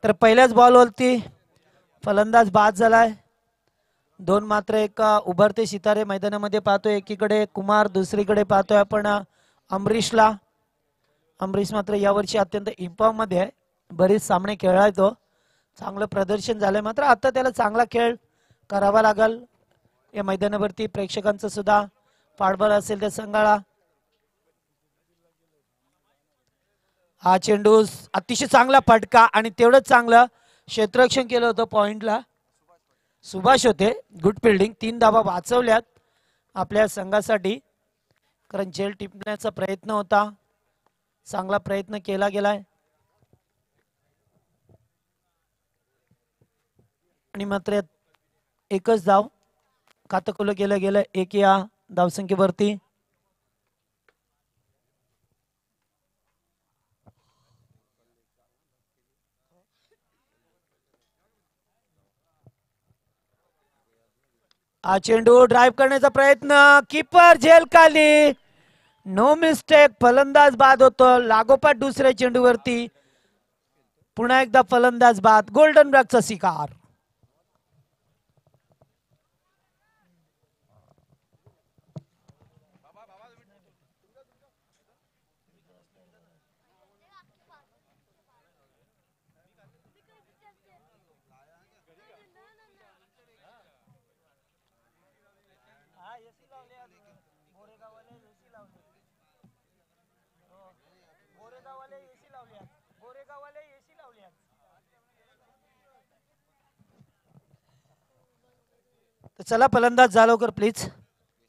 तर पहिल्याच बॉलवरती फलंदाज बाद झालाय. दोन मात्र एक उभरते सितारे मैदानामध्ये पाहतोय. एकीकडे कुमार, दुसरीकडे पाहतोय आपण अमरीशला. अमरीश मात्र यावर्षी अत्यंत इन्फॉर्म मध्ये आहे. बरेच सामने खेळलाय तो. चांगलं प्रदर्शन झालंय. मात्र आता त्याला चांगला खेळ करावा लागेल. या मैदानावरती प्रेक्षकांचं सुद्धा पाठबळ असेल त्या संघाला. हा चेंडू अतिशय चांगला फटका आणि तेवढंच चांगलं क्षेत्ररक्षण केलं होतं पॉइंटला. सुभाष होते. Good fielding. 3 धावा वाचवल्यात आपल्या संघासाठी. कारण झेल टिपण्याचा प्रयत्न होता. चांगला प्रयत्न केला गेलाय. आणि मात्र एकच धाव खातकुलं केलं गेलं. एक या धावसंख्येवरती. हा चेंडू ड्राइव्ह करण्याचा प्रयत्न. कीपर झेल खाली. No mistake. फलंदाज बाद होतो. लागोपाठ दुसऱ्या चेंडूवरती पुन्हा एकदा फलंदाज बाद. गोल्डन ब्रॅकचा शिकार. तर चला फलंदाज जा लवकर प्लीज.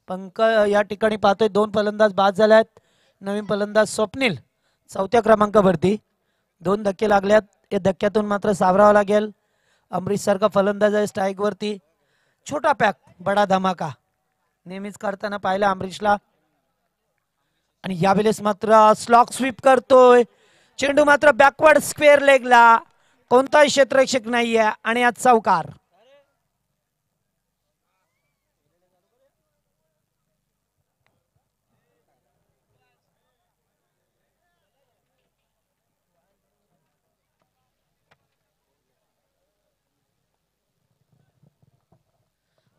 पंक या ठिकाणी पाहतोय 2 फलंदाज बाद झाल्यात. नवीन फलंदाज स्वप्नील 4थ्या क्रमांकावरती. 2 धक्के लागल्यात. या धक्क्यातून मात्र सावरावं लागेल. अमरीश सारखा फलंदाज आहे स्ट्राईक वरती. छोटा पॅक बडा धमाका नेहमीच करताना पाहिला अमरीशला. आणि यावेळेस मात्र स्लॉक स्वीप करतोय. चेंडू मात्र बॅकवर्ड स्क्वेअर लेगला. कोणताही क्षेत्ररक्षक नाहीये आणि आज चौकार.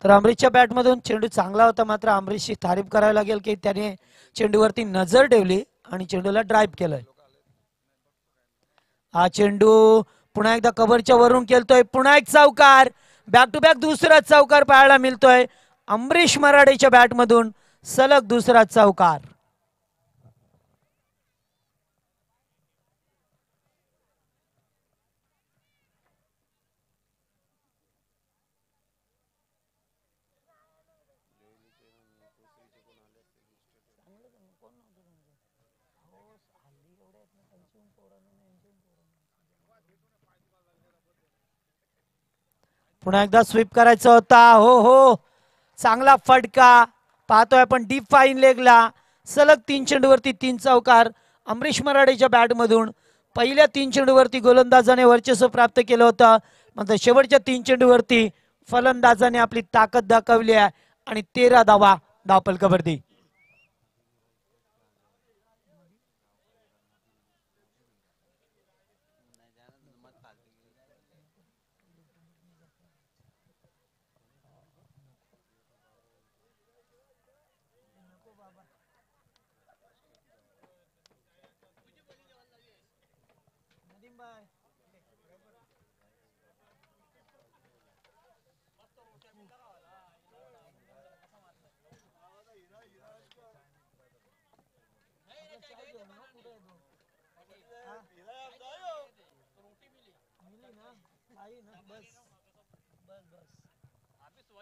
तर अमरीशच्या बॅटमधून चेंडू चांगला होता. मात्र अमरीशची तारीफ करावी लागेल की त्याने चेंडूवरती नजर ठेवली आणि चेंडूला ड्राइव्ह केलंय. हा चेंडू पुन्हा एकदा कव्हरच्या वरून खेळतोय. पुन्हा एक चौकार. बॅक टू बॅक दुसरा चौकार पाहायला मिळतोय. अमरीश मराठेच्या बॅटमधून सलग दुसरा चौकार. पुन्हा एकदा स्वीप करायचा होता. हो हो चांगला फटका पाहतोय आपण डीप फाईन लेगला. सलग 3 चेंडूवरती 3 चौकार. अमरीश मराठेच्या बॅटमधून पहिल्या 3 चेंडूवरती गोलंदाजाने वर्चस्व प्राप्त केलं होतं. मात्र शेवटच्या 3 चेंडूवरती फलंदाजाने आपली ताकद दाखवली आहे आणि 13 धावा धावफलकावरती.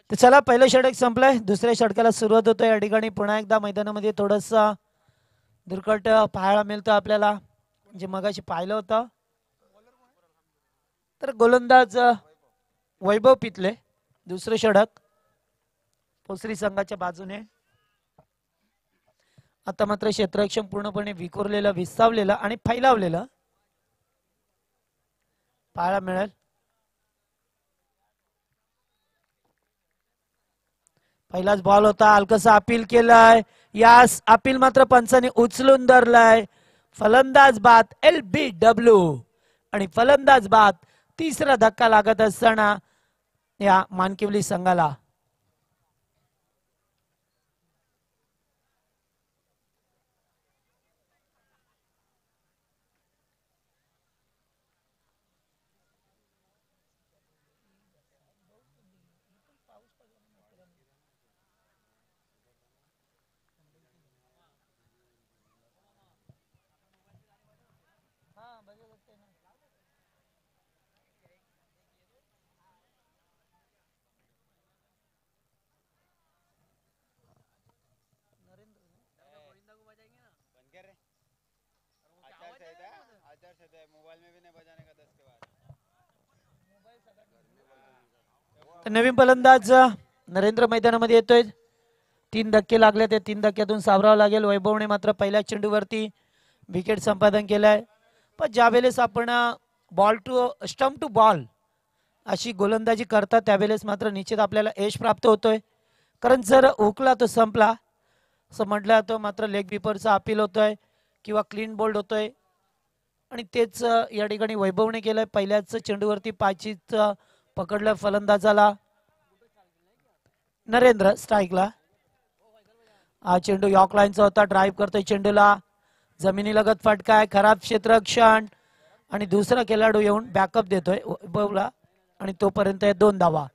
तर चला पहिलं षटक संपलंय. दुसऱ्या षटकाला सुरुवात होतोय. या ठिकाणी पुन्हा एकदा मैदानामध्ये थोडंसं दुर्घट पाहायला मिळतं आपल्याला. जे मगाशी पाहिलं होतं. तर गोलंदाज वैभव पितले दुसरं षटक पोसरी संघाच्या बाजूने. आता मात्र क्षेत्ररक्षण पूर्णपणे विखुरलेलं, विस्तावलेलं आणि फैलावलेलं पाहायला मिळेल. पहिलाच बॉल होता. हलकसा अपील केलाय. यास अपील मात्र पंचाने उचलून धरलाय. फलंदाज बाद LBW आणि फलंदाज बाद तिसरा धक्का लागत असताना या मानकिवली संघाला नवीन फलंदाज नरेंद्र मैदानामध्ये येतोय. 3 धक्के लागले, ते 3 धक्क्यातून सावरावं लागेल. वैभवने मात्र पहिल्या चेंडूवरती विकेट संपादन केलंय. पण ज्यावेळेस आपण ball to stump to ball अशी गोलंदाजी करतात त्यावेळेस मात्र निश्चित आपल्याला यश प्राप्त होतोय. कारण जर हुकला तो संपला असं म्हटलं तो मात्र लेग किपरचा अपील होतोय किंवा क्लीन बोल्ड होतोय. आणि तेच या ठिकाणी वैभवने केलंय. पहिल्याच चेंडूवरती पाचीच पकडलं फलंदाजाला. नरेंद्र स्ट्राईकला. हा चेंडू यॉर्क लाईनचा होता. ड्राईव्ह करतोय चेंडूला, जमिनीलगत फटका आहे, खराब क्षेत्ररक्षण आणि दुसरा खेळाडू येऊन बॅकअप देतोय वैभवला आणि तोपर्यंत 2 धावा.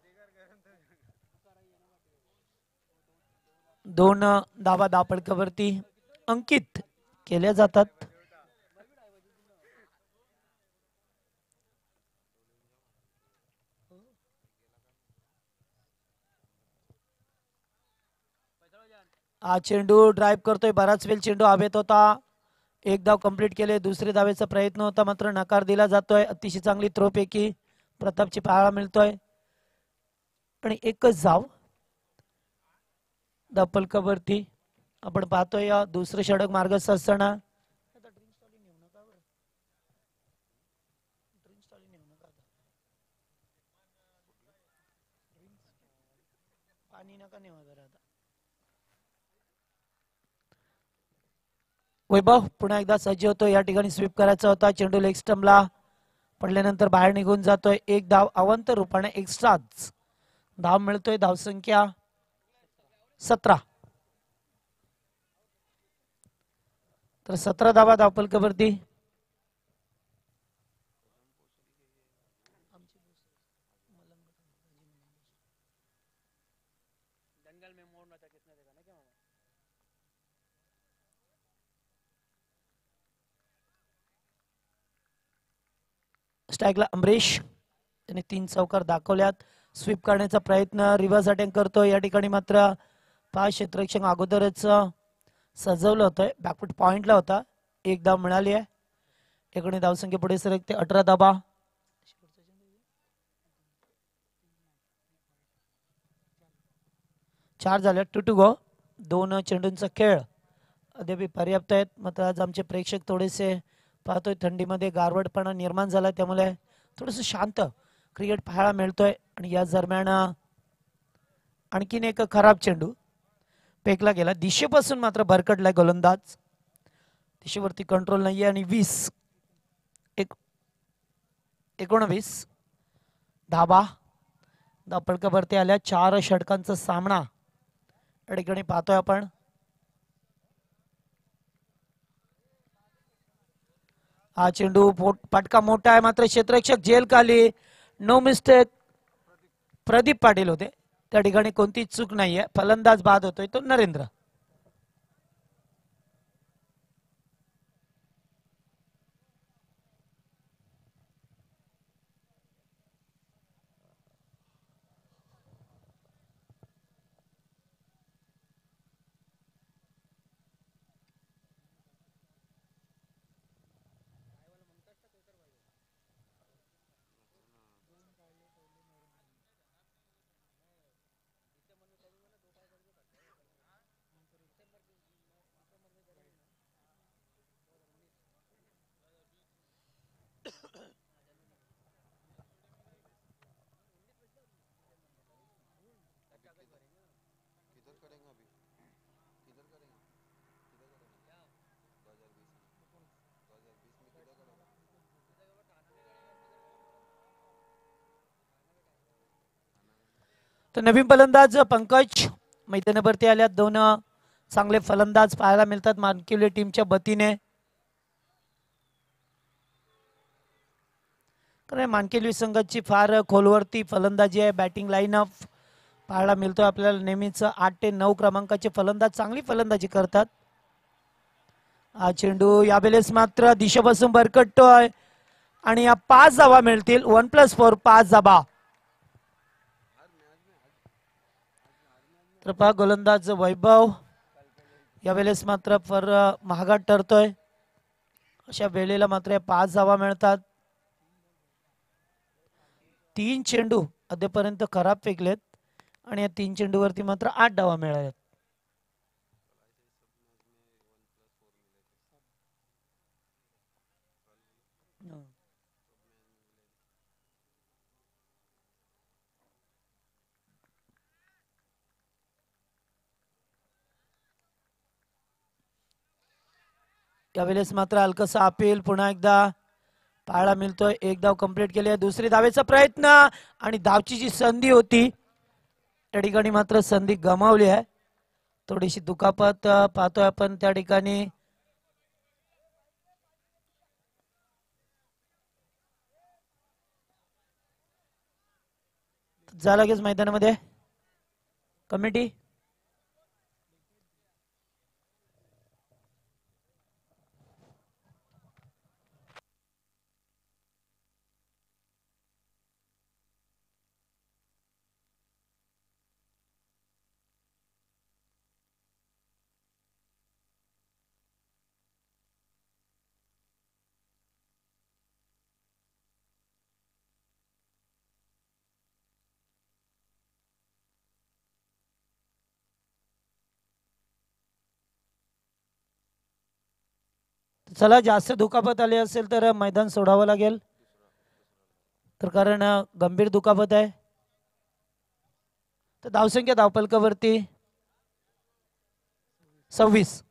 2 धावा धापडकावरती अंकित केल्या जातात. हा चेंडू ड्राईव्ह करतोय, बराच वेळ चेंडू हवेत होता. एक धाव कंप्लीट केले. दुसरे धावेचा प्रयत्न होता मात्र नकार दिला जातोय. अतिशय चांगली थ्रोपैकी प्रतापची पाहायला मिळतोय आणि एकच धाव धापलकावरती आपण पाहतोय. दुसरे षटक मार्गस्थ असताना वैभव पुन्हा एकदा सज्ज होतो. या ठिकाणी स्वीप करायचा होता. चेंडू लेग स्टंपला पडल्यानंतर बाहेर निघून जातोय. एक धाव अवंत रूपाने एक्स्ट्राच धाव मिळतोय. धावसंख्या 17. तर 17 धावा धावपलकावरती. स्ट्राईकला अमरीश त्याने 3 चौकार दाखवल्यात. स्वीप करण्याचा प्रयत्न, रिव्हर्स अटॅक करतो. या ठिकाणी मात्र 5 क्षेत्ररक्षक अगोदरच सजवलं होतं. बॅकफुट पॉइंटला होता. एक धाव मिळाली आहे. एकूण धावसंख्या पुढे सरकते 18 धावा. 4 झाल्या. 2 टू गो. 2 चेंडूंचा खेळ अद्याप पर्याप्त आहेत. मात्र आज आमचे प्रेक्षक थोडेसे पाहतोय थंडीमध्ये गारवटपणा निर्माण झाला, त्यामुळे थोडस शांत क्रिकेट पाहायला मिळतोय. आणि या दरम्यान आणखीन एक खराब चेंडू फेकला गेला. दिशेपासून मात्र भरकटलाय गोलंदाज. दिशेवरती कंट्रोल नाहीये आणि 19 धाबा धापडकावरती आल्या. 4 षटकांचा सामना या ठिकाणी पाहतोय आपण. हा चेंडू पटका मोठा आहे मात्र क्षेत्ररक्षक जेल खाली. No mistake. प्रदीप पाटील होते त्या ठिकाणी, कोणतीच चूक नाहीये. फलंदाज बाद होतोय तो नरेंद्र. तर नवीन फलंदाज पंकज मैदानावरती आल्यात. दोन चांगले फलंदाज पाहायला मिळतात मानकिवली टीमच्या वतीने. कारण मानकिवली संघाची फार खोलवरती फलंदाजी आहे. बॅटिंग लाईनअप पाहायला मिळतोय आपल्याला नेहमीच 8 ते 9 क्रमांकाचे फलंदाज चांगली फलंदाजी करतात. हा चेंडू यावेळेस मात्र दिशेपासून भरकटतोय आणि या 5 धावा मिळतील. 1+4 5 धावा. तर पहा गोलंदाज वैभव यावेळेस मात्र फार महागात ठरतोय. अशा वेळेला मात्र 5 धावा मिळतात. 3 चेंडू अद्यापर्यंत खराब फेकलेत आणि या 3 चेंडूवरती मात्र 8 धावा मिळाल्यात. यावेळेस मात्र हलकसा अपील पुन्हा एकदा पाहायला मिळतोय. एक धाव कंप्लीट केली आहे. दुसरी धावेचा प्रयत्न आणि धावची जी संधी होती त्या ठिकाणी मात्र संधी गमावली आहे. थोडीशी दुखापत पाहतोय आपण त्या ठिकाणी. जा लगेच मैदानामध्ये कमिटी. चला जास्त दुखापत आली असेल तर मैदान सोडावं लागेल. तर कारण गंभीर दुखापत आहे. तर धावसंख्या धावपलकावरती 26.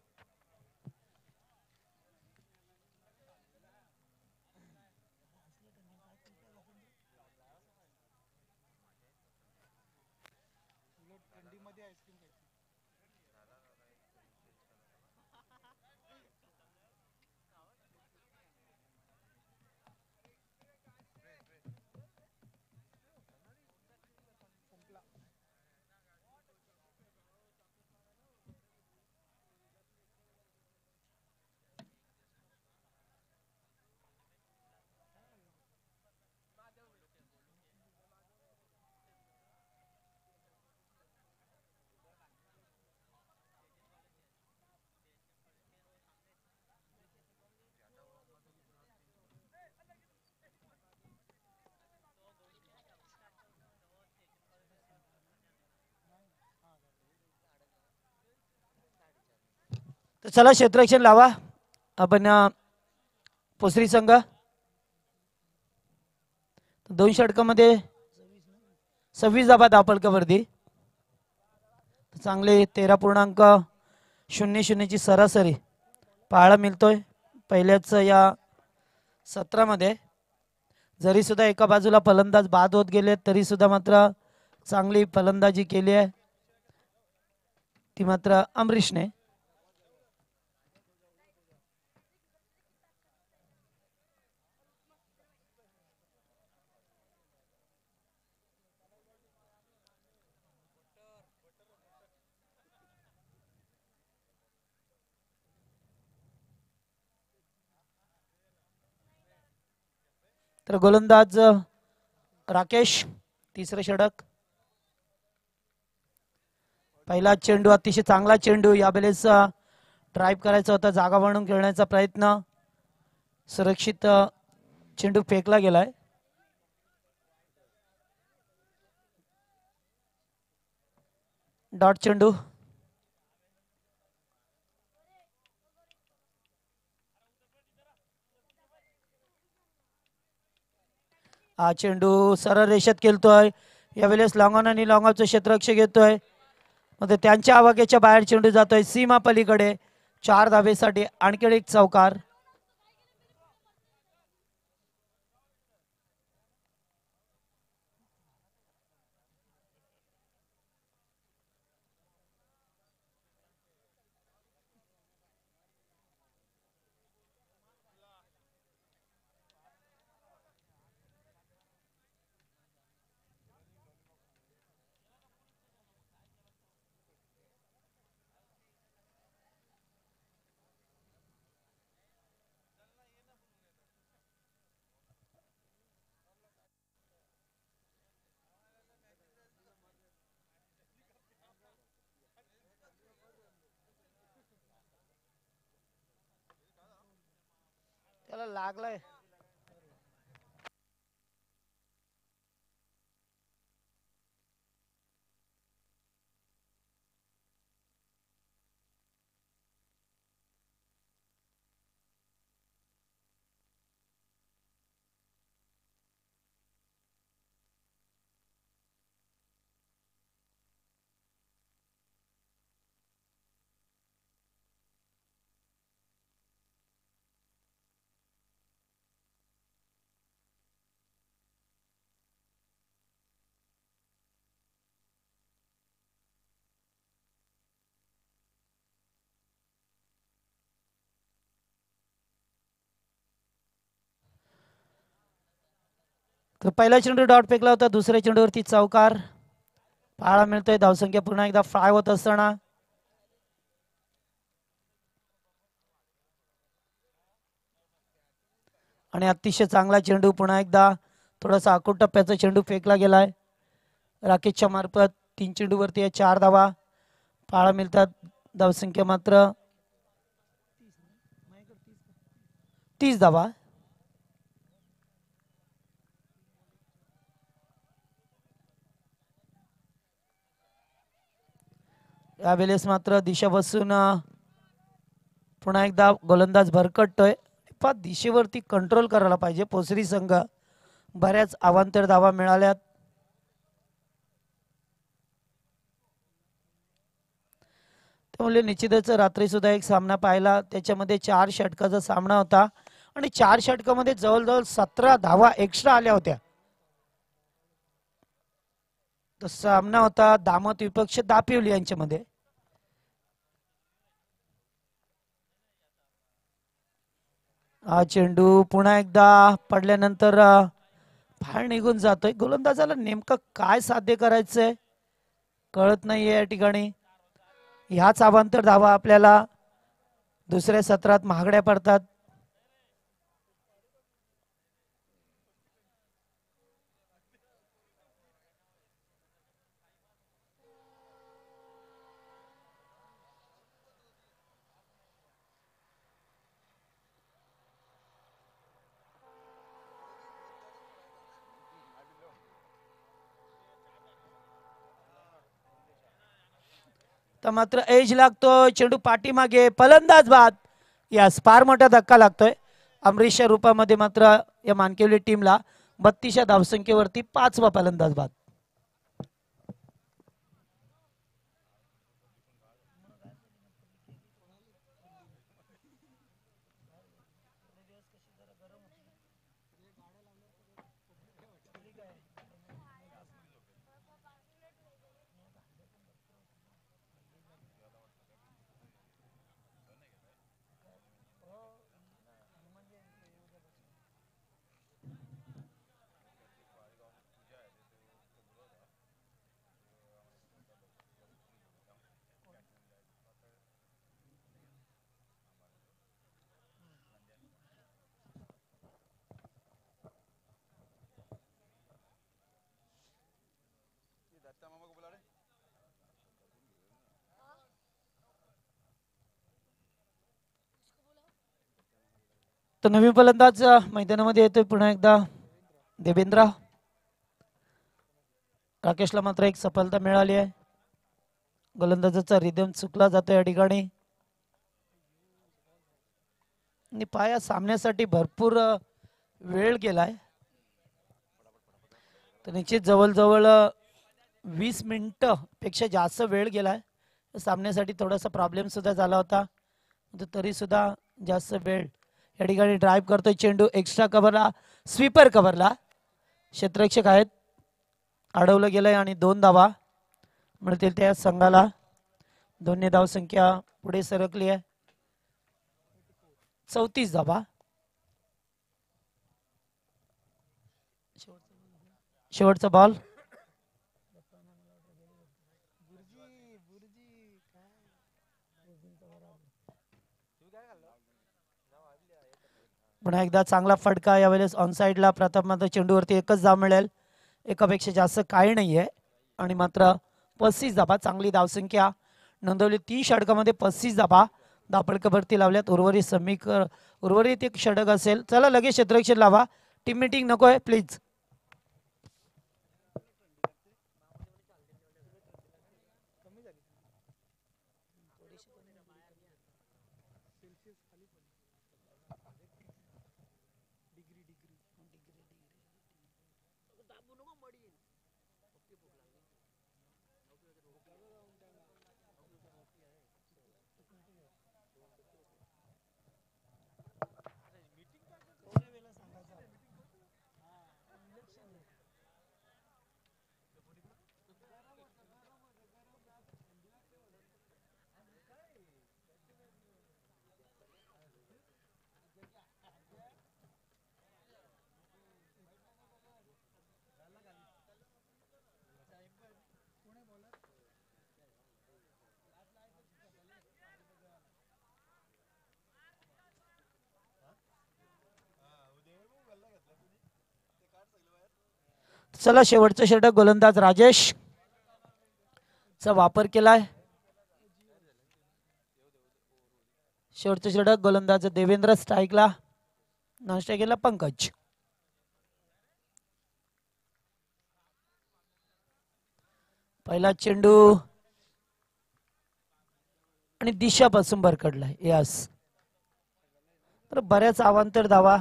तर चला क्षेत्ररक्षण लावा आपण पोसरी संघ. 2 षटकामध्ये 26 धावा धावपलकावरती. चांगले 13.00 ची सरासरी पाहायला मिळतोय पहिल्याच या सत्रामध्ये. जरी सुद्धा एका बाजूला फलंदाज बाद होत गेले तरी सुद्धा मात्र चांगली फलंदाजी केली आहे ती मात्र अमरीशने. तर गोलंदाज राकेश तिसरे षटक. पहिला चेंडू अतिशय चांगला चेंडू. यावेळेस ड्राईव्ह करायचा होता. जागा बनवून खेळण्याचा प्रयत्न. सुरक्षित चेंडू फेकला गेलाय. डॉट चेंडू. हा चेंडू सरळ रेषेत खेळतोय. यावेळेस लॉंग ऑन आणि लॉंग ऑफचं क्षेत्ररक्षक घेतोय. मध्ये त्यांच्या आवाक्याच्या बाहेर चेंडू जातोय सीमा पलीकडे. 4 धावेसाठी आणखी एक चौकार. मला लागलाय. तर पहिला चेंडू डॉट फेकला होता, दुसऱ्या चेंडूवरती चौकार. पाहायला मिळतोय धावसंख्या पुन्हा एकदा फ्राय होत असताना. आणि अतिशय चांगला चेंडू पुन्हा एकदा थोडासा आखूड टप्प्याचा चेंडू फेकला गेलाय राकेशच्या मार्फत. 3 चेंडूवरती 4 धावा पाहायला मिळतात. धावसंख्या मात्र 30 धावा. यावेळेस मात्र दिशा बसून पुन्हा एकदा गोलंदाज भरकटतोय. पण दिशेवरती कंट्रोल करायला पाहिजे. पोसरी संघ बऱ्याच अवांतर धावा मिळाल्यात. त्यामुळे निश्चितच रात्री सुद्धा एक सामना पाहिला, त्याच्यामध्ये 4 षटकाचा सामना होता आणि 4 षटकामध्ये जवळजवळ 17 धावा एक्स्ट्रा आल्या होत्या. तो सामना होता दामत विपक्ष दापिवली यांच्यामध्ये. हा चेंडू पुन्हा एकदा पडल्यानंतर फाळ निघून जातोय. गोलंदाजाला नेमकं काय साध्य करायचंय कळत नाहीये या ठिकाणी. ह्याच अवांतर धावा आपल्याला दुसऱ्या सत्रात महागड्या पडतात. तर मात्र एज लागतोय. चेंडू पाठीमागे, फलंदाज बाद. यास फार मोठा धक्का लागतोय. अमरीशच्या रूपामध्ये मात्र या मानकेवली टीमला 32 धावसंख्येवरती 5वा फलंदाज बाद. तर नवीन फलंदाज मैदानामध्ये येतोय पुन्हा एकदा देवेंद्र. राकेशला मात्र एक सफलता मिळाली आहे. गोलंदाजाचा रिदम चुकला जातो या ठिकाणी. आणि पाया सामन्यासाठी भरपूर वेळ गेलाय. तर निश्चित जवळजवळ 20 मिनिटं पेक्षा जास्त वेळ गेलाय. सामन्यासाठी थोडासा प्रॉब्लेम सुद्धा झाला होता, तरी सुद्धा जास्त वेळ या ठिकाणी ड्राईव्ह करतोय. चेंडू एक्स्ट्रा कव्हरला, स्वीपर कव्हरला क्षेत्ररक्षक आहेत, अडवलं गेलंय आणि 2 धावा मिळतील त्या संघाला. दोन्ही धावसंख्या पुढे सरकली आहे. 34 धावा. शेवटचा बॉल. पुन्हा एकदा चांगला फटका. यावेळेस ऑन साइडला प्रथम मात्र चेंडूवरती एकच धाव मिळेल, एकापेक्षा जास्त काही नाहीये. आणि मात्र 35 धावा चांगली धावसंख्या नोंदवली. 3 षटकामध्ये 35 धावा धापडकावरती लावल्यात. उर्वरित एक षटक असेल. चला लगेच क्षेत्ररक्षण लावा. टीम मीटिंग नको आहे प्लीज. चला शेवटचं षटक गोलंदाज राजेश चा वापर केलाय. शेवटचं षटक गोलंदाज देवेंद्र स्ट्राईकला. नॉन स्ट्राईकला पंकज. पहिला चेंडू आणि दिशापासून भरकडलाय. यस, तर बऱ्याच अवांतर धावा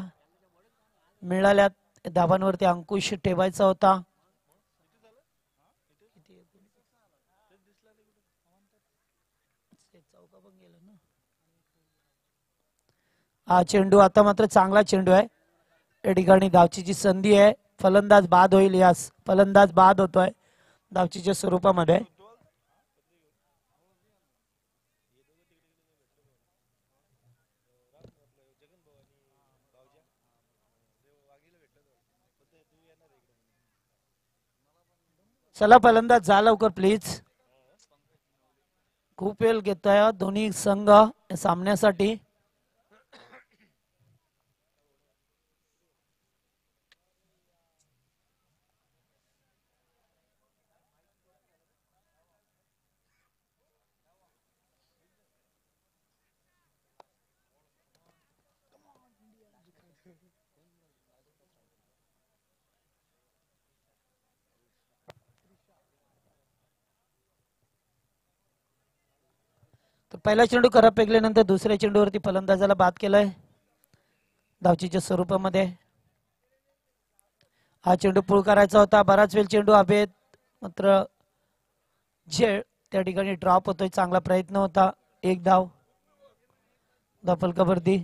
मिळाल्यात. धावांवरती अंकुश ठेवायचा होता. हा चेंडू आता मात्र चांगला चेंडू आहे. या ठिकाणी धावचीची संधी आहे. फलंदाज बाद होईल. यास, फलंदाज बाद होतोय धावचीच्या स्वरूपामध्ये. चला फलंदाज जा लवकर प्लीज. खूप वेळ घेतोय दोन्ही संघ सामन्यासाठी. तर पहिला चेंडू खराब फेकल्यानंतर दुसऱ्या चेंडूवरती फलंदाजाला बाद केलाय धावचीच्या स्वरूपामध्ये. हा चेंडू पूल करायचा होता. बराच वेळ चेंडू हवेत, मात्र जे त्या ठिकाणी ड्रॉप होतोय. चांगला प्रयत्न होता. एक धाव फलकावरती.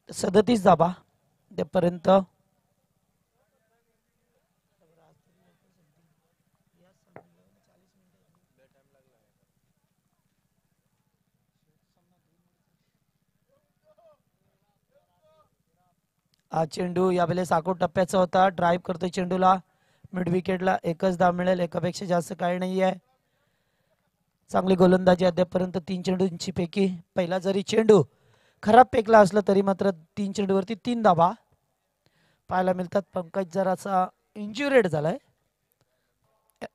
सदतीस धाबा त्यापर्यंत. हा चेंडू यावेळेस आखूड टप्प्याचा होता. ड्राईव्ह करतोय चेंडूला मिड विकेटला. एकच धाव मिळेल. एकापेक्षा जास्त काही नाही आहे. चांगली गोलंदाजी अद्यापर्यंत 3 चेंडूंची पैकी. पहिला जरी चेंडू खराब फेकला असला तरी मात्र 3 चेंडूवरती 3 धावा पाहायला मिळतात. पंकज जरासा इंज्युरेड झालाय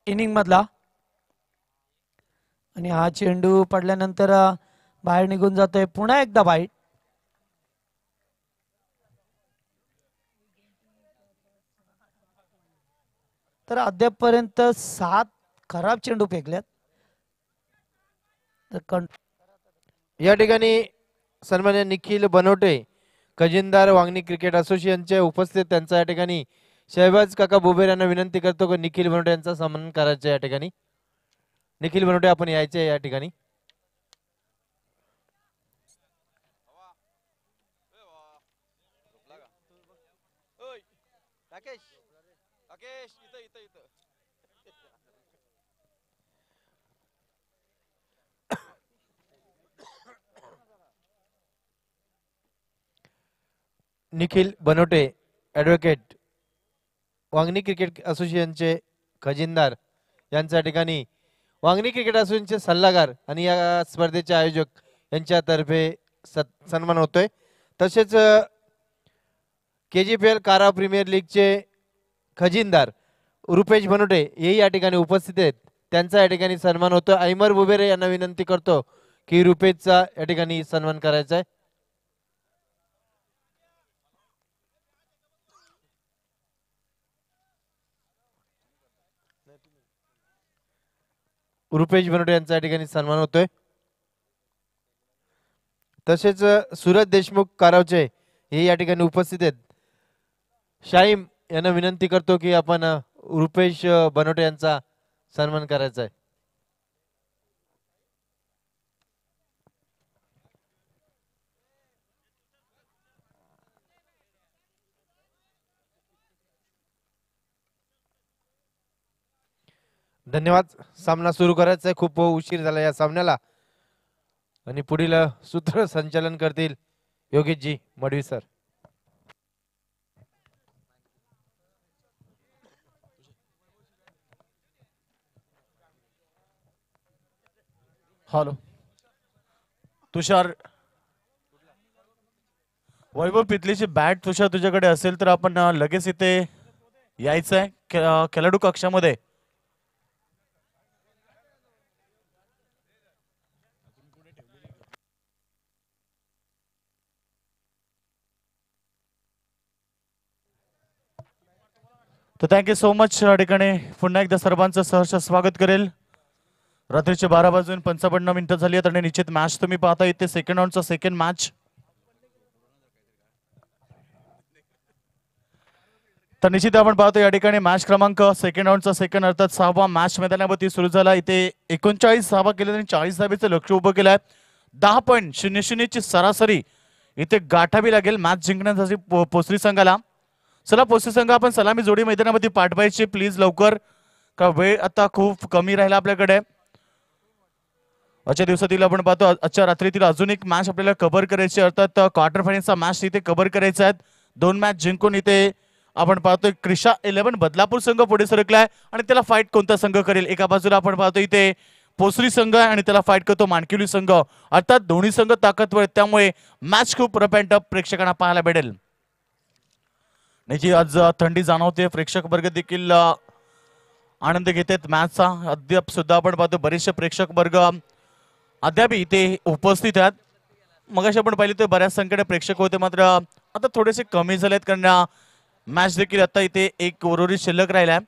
इनिंग मधला. आणि हा चेंडू पडल्यानंतर बाहेर निघून जातोय. पुन्हा एकदा वाईट. तर अद्यापर्यंत 7 खराब चेंडू फेकल्यात. या ठिकाणी सन्मान्य निखिल बनवटे खजिनदार वांगणी क्रिकेट असोसिएशनचे उपस्थित त्यांचा या ठिकाणी शहबाज काका बुबेर यांना विनंती करतो की निखिल बनवटे यांचा सन्मान करायचा. या ठिकाणी निखिल बनवटे आपण यायचे या ठिकाणी. निखिल बनवटे ॲडव्होकेट वांगणी क्रिकेट असोसिएशनचे खजिनदार यांच्या ठिकाणी वांगणी क्रिकेट असोसिएशनचे सल्लागार आणि या स्पर्धेचे आयोजक यांच्यातर्फे सन्मान होतोय. तसेच KGPL कारा प्रीमियर लीगचे खजिनदार रुपेश बनोटे हेही या ठिकाणी उपस्थित आहेत. त्यांचा या ठिकाणी सन्मान होतो. ऐमर बुबेरे यांना विनंती करतो की रुपेशचा या ठिकाणी सन्मान करायचा आहे. रुपेश बनोटे यांचा या ठिकाणी सन्मान होतोय. तसेच सूरज देशमुख कारावचे हे या ठिकाणी उपस्थित आहेत. शाहीम यांना विनंती करतो की आपण रुपेश बनोटे यांचा सन्मान करायचा आहे. धन्यवाद. सामना सुरू करायचा आहे. खूप उशीर झाला या सामन्याला. आणि पुढील सूत्रसंचालन करतील योगेशजी मडवी सर. हॅलो तुषार, वैभव पितलीची बॅट तुषार तुझ्याकडे असेल तर आपण लगेच इथे यायचं आहे खेळाडू कक्षामध्ये. तर थँक्यू सो मच. या ठिकाणी पुन्हा एकदा सर्वांचं सहर्ष स्वागत करेल. रात्रीचे 12:55 झाली आहेत आणि निश्चित मॅच तुम्ही पाहता इथे सेकंड राऊंडचा सेकंड मॅच. तर निश्चित आपण पाहतो या ठिकाणी मॅच क्रमांक सेकंड राऊंडचा सेकंड अर्थात 6वा मॅच मैदानावरती सुरू झाला. इथे 39 धावा केल्या आणि 40 धावेचं लक्ष उभं केलं आहे. 10.00 ची सरासरी इथे गाठावी लागेल मॅच जिंकण्यासाठी पोसरी संघाला. चला पोसरी संघ आपण सलामी जोडी मैदानामध्ये पाठवायची प्लीज लवकर, का वेळ आता खूप कमी राहिला आपल्याकडे. आजच्या दिवसातील आपण पाहतो आजच्या रात्रीतील अजून एक मॅच आपल्याला कव्हर करायची, अर्थात क्वार्टर फायनलचा मॅच इथे कव्हर करायचा आहे. 2 मॅच जिंकून इथे आपण पाहतोय क्रिशा 11 बदलापूर संघ पुढे सरकलाय आणि त्याला फाईट कोणता संघ करेल. एका बाजूला आपण पाहतो इथे पोसरी संघ आहे आणि त्याला फाईट करतो मानकिवली संघ. अर्थात दोन्ही संघ ताकदवर आहेत, त्यामुळे मॅच खूप रफ अँड टफ प्रेक्षकांना पाहायला भेटेल. निश्चित आज थंडी जाणवते, प्रेक्षक वर्ग देखील आनंद घेत आहेत मॅचचा. अद्याप सुद्धा आपण पाहतो बरेचसे प्रेक्षक वर्ग अद्याप इथे उपस्थित आहेत. मगाशी आपण पाहिले तर बऱ्याच संख्येने प्रेक्षक होते, मात्र आता थोडेसे कमी झालेत कारण मॅच देखील आता इथे एक उर्वरित शिल्लक राहिलाय.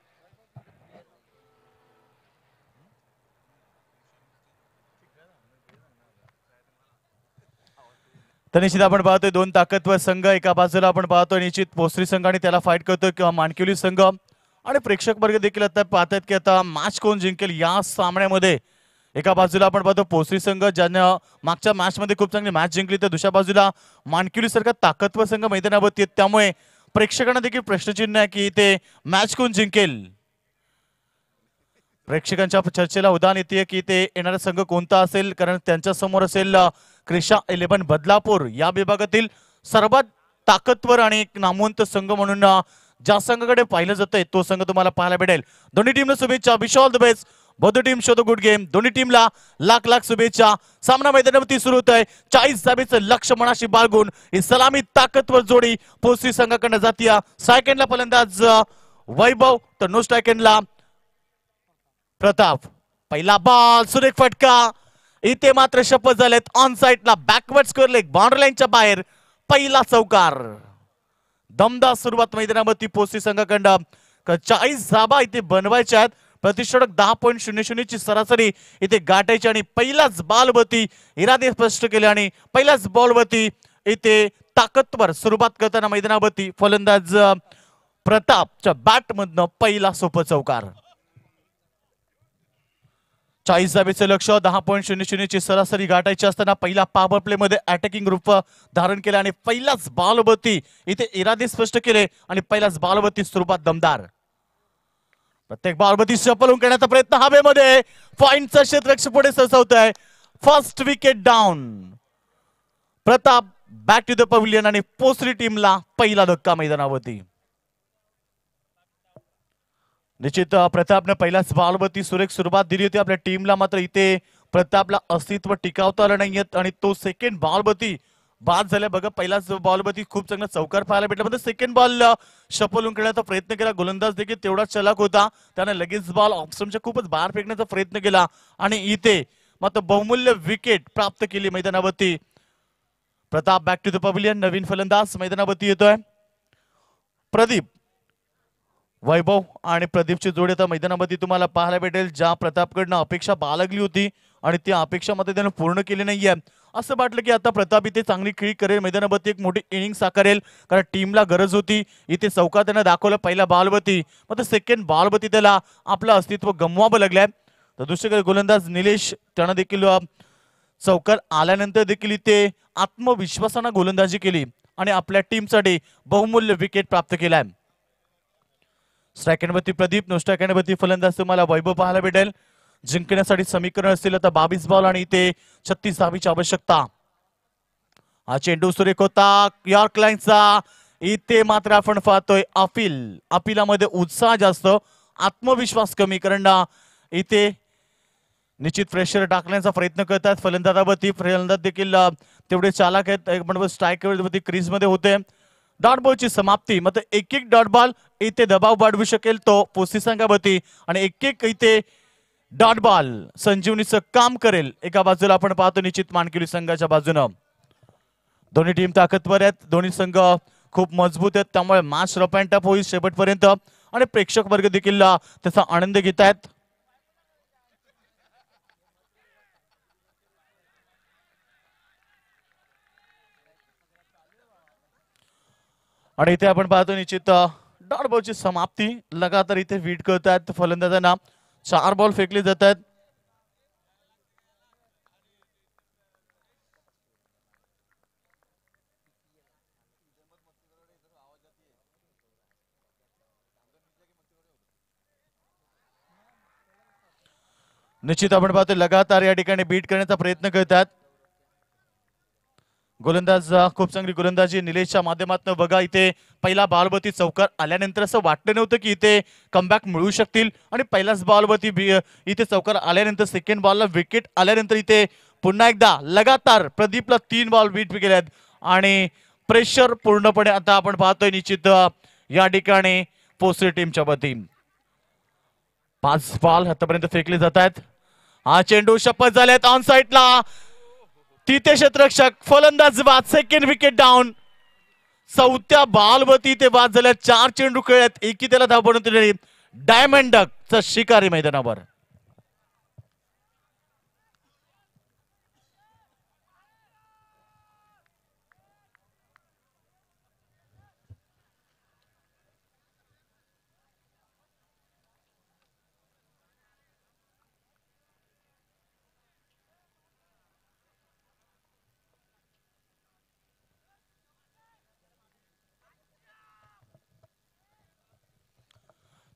तर निश्चित आपण पाहतोय 2 ताकदवर संघ. एका बाजूला आपण पाहतोय निश्चित पोसरी संघ आणि त्याला फाईट करतोय किंवा मानकिवली संघ, आणि प्रेक्षक वर्ग देखील आता पाहतात की आता मॅच कोण जिंकेल या सामन्यामध्ये. एका बाजूला आपण पाहतो पोसरी संघ ज्यानं मागच्या मॅच मध्ये खूप चांगली मॅच जिंकली, तर दुसऱ्या बाजूला मानकिवली सारखा ताकदवर संघ मैदानावरती आहेत, त्यामुळे प्रेक्षकांना देखील प्रश्नचिन्ह आहे की इथे मॅच कोण जिंकेल. प्रेक्षकांच्या चर्चेला उदाहरण येते की इथे येणारा संघ कोणता असेल, कारण त्यांच्या समोर असेल क्रिशा 11 बदलापूर, या विभागातील सर्वात ताकदवर आणि एक नामवंत संघ म्हणून ज्या संघाकडे पाहिलं जातंय तो संघ तुम्हाला पाहायला भेटेल. दोन्ही टीमला शुभेच्छा. Wish all the best. Both team show the good game. दोन्ही टीमला लाख लाख शुभेच्छा. सामना मैदानावरती सुरू होत आहे. 40 धावेचं लक्ष्य मनाशी बाळगून ही सलामी ताकदवर जोडी पोसरी संघाकडनं जातीय. सेकंडला फलंदाज वैभव, तर नो स्ट्रायकरला प्रताप. पहिला बॉल, सुरेख फटका. इथे मात्र शपथ झालेत ऑन साइडला बॅकवर्ड स्कोअर लेग बाउंड्री लाईनच्या बाहेर. पहिला चौकार. दमदार सुरुवात मैदानावरती पोसरी संघाकडं. 40 धावा इथे बनवायच्या आहेत. प्रतिषेधक 10.00 ची सरासरी इथे गाठायची आणि पहिलाच बॉलवरती इरादे स्पष्ट केले आणि पहिल्याच बॉलवरती इथे ताकदवर सुरुवात करताना मैदानावरती फलंदाज प्रतापच्या बॅट मधनं पहिला सोपा चौकार. 40 धावेचं लक्ष, 10.00 ची सरासरी गाठायची असताना पहिला पॉवर प्ले मध्ये अटॅकिंग रूप धारण केले आणि पहिल्याच बॉलवरती इथे इरादे स्पष्ट केले आणि पहिल्याच बॉलवरती सुरुवात दमदार. प्रत्येक बॉलवरती सफल होऊन करण्याचा प्रयत्न हवेमध्ये. पॉइंटचं क्षेत्ररक्षक पुढे सरसावत आहे. First wicket down. Pratap back to the pavilion आणि पोसरी टीमला पहिला धक्का मैदानावरती. निश्चित प्रतापने पहिल्याच बॉलवरती सुरेख सुरुवात दिली होती आपल्या टीमला, मात्र इथे प्रतापला अस्तित्व टिकावता आलं नाहीये आणि तो सेकंड बॉलवरती बाद झाल्या बघा. पहिलाच बॉलवरती खूप चांगला चौकार पाहायला भेटला, पण सेकंड बॉल शपलून खेळण्याचा प्रयत्न केला. गोलंदाज देखील तेवढाच चलाक होता, त्याने लगेच बॉल ऑप्शनच्या खूपच बाहेर फेकण्याचा प्रयत्न केला आणि इथे मात्र बहुमूल्य विकेट प्राप्त केली मैदानावरती. Pratap back to the pavilion. नवीन फलंदाज मैदानावरती येतोय प्रदीप. वैभव आणि प्रदीपची जोडी आता मैदानामध्ये तुम्हाला पाहायला भेटेल. ज्या प्रतापकडनं अपेक्षा बाळगली होती आणि त्या अपेक्षामध्ये त्यानं पूर्ण केली नाहीये, असं वाटलं की आता प्रताप इथे चांगली खेळी करेल, मैदानावरती एक मोठी इनिंग साकारेल, कारण टीमला गरज होती. इथे चौका त्यानं दाखवलं पहिल्या बॉलवरती, मात्र सेकंड बॉलवरती त्याला आपलं अस्तित्व गमवावं लागलंय. तर दुसरीकडे गोलंदाज निलेश त्यानं देखील चौकार आल्यानंतर देखील इथे आत्मविश्वासानं गोलंदाजी केली आणि आपल्या टीमसाठी बहुमूल्य विकेट प्राप्त केलाय. स्ट्राईक एंडवरती प्रदीप, नो स्ट्राईक एंडवरती फलंदाज तुम्हाला वैभव पाहायला भेटेल. जिंकण्यासाठी समीकरण असतील आता 22 बॉल आणि इथे 36 धावीची आवश्यकता. हा चेंडू सुरेख होता यॉर्क लाईनचा. इथे मात्र आपण पाहतोय अपिलामध्ये उत्साह जास्त, आत्मविश्वास कमी, कारण इथे निश्चित प्रेशर टाकण्याचा प्रयत्न करतात फलंदाजावरती. फलंदाज देखील तेवढे चालाक आहेत. स्ट्राईकवरती क्रीज मध्ये होते. डॉट बॉलची समाप्ती, मात्र एक एक डॉट बॉल इथे दबाव वाढवू शकेल तो पोस्ती संघावरती आणि एक एक इथे डॉट बॉल संजीवनीचं काम करेल. एका बाजूला आपण पाहतो निश्चित मानकिवली संघाच्या बाजूनं दोन्ही टीम ताकदवर आहेत, दोन्ही संघ खूप मजबूत आहेत, त्यामुळे मॅच रफ अँड टफ होईल शेवटपर्यंत आणि प्रेक्षक वर्ग देखील त्याचा आनंद घेत आहेत. आणि इथे आपण पाहतो निश्चित डॉट बॉलची समाप्ती. लगातार इथे वीट करतात फलंदाजांना, 4 बॉल फेकले जातात. निश्चित आपण पाहतो लगातार या ठिकाणी बीट करण्याचा प्रयत्न करतात गोलंदाज. खूप चांगली गोलंदाजी निलेशच्या माध्यमातून बघा. इथे पहिला बॉलवरती चौकार आल्यानंतर असं वाटलं नव्हतं की इथे कमबॅक मिळू शकतील आणि पहिल्याच बॉलवरती इथे चौकार आल्यानंतर सेकंड बॉलला विकेट आल्यानंतर इथे पुन्हा एकदा लगातार प्रदीपला 3 बॉल बीट केलेत आणि प्रेशर पूर्णपणे आता आपण पाहतोय निश्चित या ठिकाणी पोस्टे टीमच्या वती. 5 बॉल आतापर्यंत फेकले जात आहेत. हा चेंडू शपथ झालेत ऑन साइडला. तिथे क्षेत्ररक्षक फलंदाज बाद. Second wicket down. 4थ्या बॉलवरती ते बाद झाल्या. 4 चेंडू खेळत एकी त्याला धाव बनवून डायमंड डकचा शिकारी मैदानावर.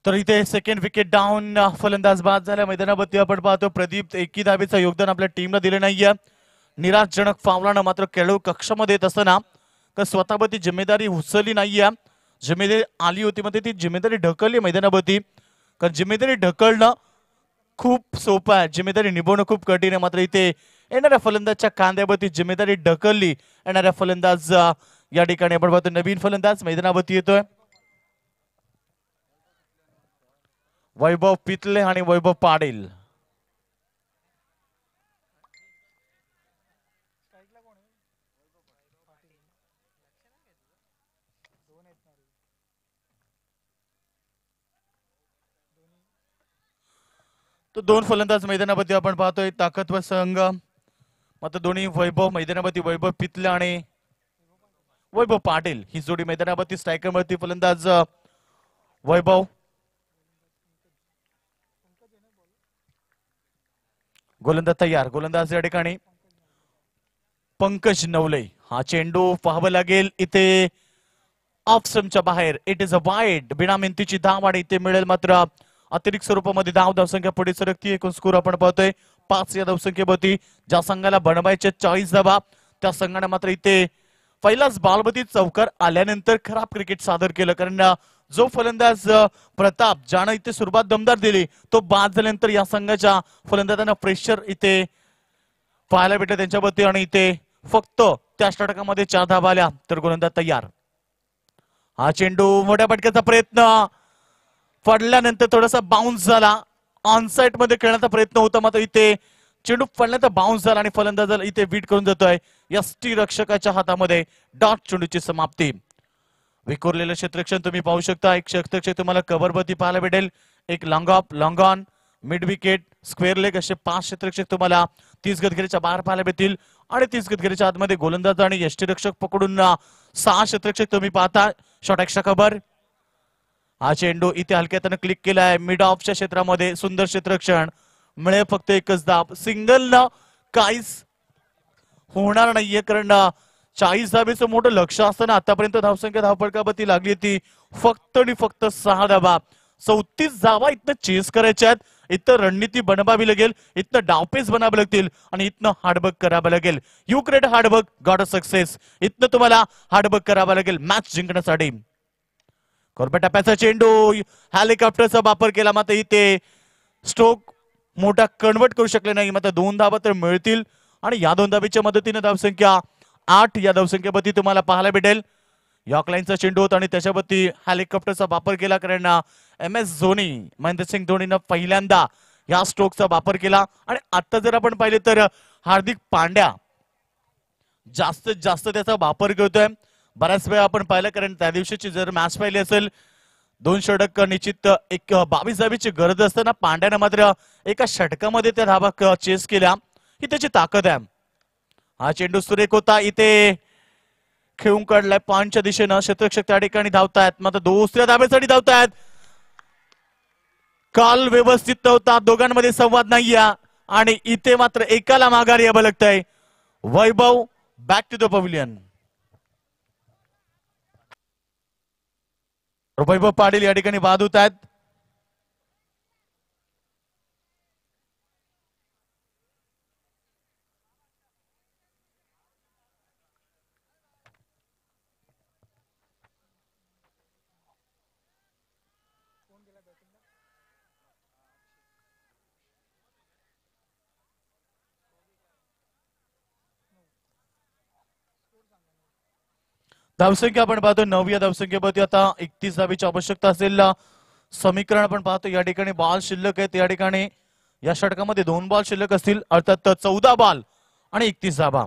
तर इथे सेकंड विकेट डाऊन. फलंदाज बाद झाल्या मैदानावरती. आपण पाहतो प्रदीप एकी धावेचं योगदान आपल्या टीमला दिलं नाहीये. निराशजनक फावलानं मात्र खेळाडू कक्षामध्ये येत असताना स्वतःवरती जिम्मेदारी उचलली नाहीये. जिम्मेदारी आली होती मध्ये ती जिम्मेदारी ढकलली मैदानावरती, कारण जिम्मेदारी ढकलणं खूप सोपं आहे, जिम्मेदारी निभवणं खूप कठीण आहे. मात्र इथे येणाऱ्या फलंदाजच्या कांद्यावरती जिम्मेदारी ढकलली. येणाऱ्या फलंदाज या ठिकाणी आपण पाहतो नवीन फलंदाज मैदानावरती येतोय वैभव पितले आणि वैभव पाटील. तो 2 फलंदाज मैदानावरती आपण पाहतोय ताकदवर संघ. मात्र दोन्ही वैभव मैदानावरती, वैभव पितले आणि वैभव पाटील ही जोडी मैदानावरती. स्ट्रायकरवरती फलंदाज वैभव. गोलंदाज तयार. गोलंदाज या ठिकाणी पंकज नवले. हा चेंडू पाहावं लागेल इथे ऑफ स्टंपच्या बाहेर. It is a wide. बिना मेहनतीची धाव आणि इथे मिळेल मात्र अतिरिक्त स्वरूपामध्ये धावसंख्या पुढे सरकती. एकूण स्कोर आपण पाहतोय 5 या धावसंख्येवरती. ज्या संघाला बनवायचे 40 धावा त्या संघाने मात्र इथे पहिलाच बॉलवरती चौकार आल्यानंतर खराब क्रिकेट सादर केलं, कारण जो फलंदाज प्रताप ज्यानं इथे सुरुवात दमदार दिली तो बाद झाल्यानंतर या संघाच्या फलंदाजांना प्रेशर इथे पाहायला भेटलं त्यांच्यावरती आणि इथे फक्त त्या षटकामध्ये 4 धावा आल्या तर गोलंदाज तयार. हा चेंडू मोठ्या फटक्याचा प्रयत्न पडल्यानंतर थोडासा बाउन्स झाला. ऑनसाइड मध्ये खेळण्याचा प्रयत्न होता मात्र इथे चेंडू पडल्यानंतर बाउन्स झाला आणि फलंदाजाला इथे बीट करून जातोय. यष्टी रक्षकाच्या हातामध्ये डॉट चेंडूची समाप्ती. विखुरलेलं क्षेत्ररक्षण तुम्ही पाहू शकता. एक क्षेत्ररक्षक तुम्हाला कव्हरवरती पाहायला भेटेल. एक long of, long on, mid wicket, square leg असे 5 क्षेत्ररक्षक तुम्हाला 30 गतगिरीच्या बाहेर पाहायला भेटतील आणि 30 गतगिरीच्या आतमध्ये गोलंदाज आणि यष्टीरक्षक पकडून 6 क्षेत्ररक्षक तुम्ही पाहता. Short extra cover. हा चेंडू इथे हलक्यातनं क्लिक केलाय मिड ऑफच्या क्षेत्रामध्ये. सुंदर क्षेत्ररक्षण. मिळेल फक्त एकच धाव. सिंगल न काहीच होणार नाहीये कारण 40 धावेचं मोठं लक्ष असताना आतापर्यंत धावसंख्या धावपळकावरती लागली ती फक्त आणि फक्त 6 धावा. 34 धावा इथनं चेस करायच्या आहेत. इथं रणनीती बनवावी लागेल, इथनं डावपेच बनावे लागतील आणि इथनं हार्डवर्क करावं लागेल. You create hard work, got a success. इथनं तुम्हाला हार्डवर्क करावं लागेल मॅच जिंकण्यासाठी. कोरब्या टप्प्याचा चेंडू, हेलिकॉप्टरचा वापर केला मात्र इथे स्ट्रोक मोठा कन्वर्ट करू शकले नाही. मात्र 2 धावा तर मिळतील आणि या 2 धावेच्या मदतीने धावसंख्या 8 या धावसंख्येवरती तुम्हाला पाहायला भेटेल. यॉर्क लाईनचा चेंडू होता आणि त्याच्यावरती हेलिकॉप्टरचा वापर केला कारण MS धोनी, महेंद्रसिंग धोनीनं पहिल्यांदा या स्ट्रोकचा वापर केला. आणि आता जर आपण पाहिले तर हार्दिक पांड्या जास्तीत जास्त त्याचा वापर करतोय. बऱ्याच वेळा आपण पाहिलं कारण त्या दिवशीची जर मॅच पाहिली असेल 2 षटक निश्चित एक 22 धावेची गरज असताना पांड्यानं मात्र एका षटकामध्ये त्या धावा चेस केल्या. ही त्याची ताकद आहे. हा चेंडू सुरेख होता. इथे खेळून काढलाय पॉइंटच्या दिशेनं. क्षेत्ररक्षक त्या ठिकाणी धावतायत मात्र दुसऱ्या धावेसाठी धावतायत. काल व्यवस्थित नव्हता, दोघांमध्ये संवाद नाहीये आणि इथे मात्र एकाला माघारी यावं लागतंय. वैभव बॅक टू द पव्हिलियन. वैभव पाटील या ठिकाणी बाद होत आहेत. धावसंख्या आपण पाहतो 9 या धावसंख्येवरती आता 31 धावेची आवश्यकता असेल. समीकरण आपण पाहतो या ठिकाणी बॉल शिल्लक आहेत. या ठिकाणी या षटकामध्ये 2 बॉल शिल्लक असतील अर्थात 14 बॉल आणि 31 धावा.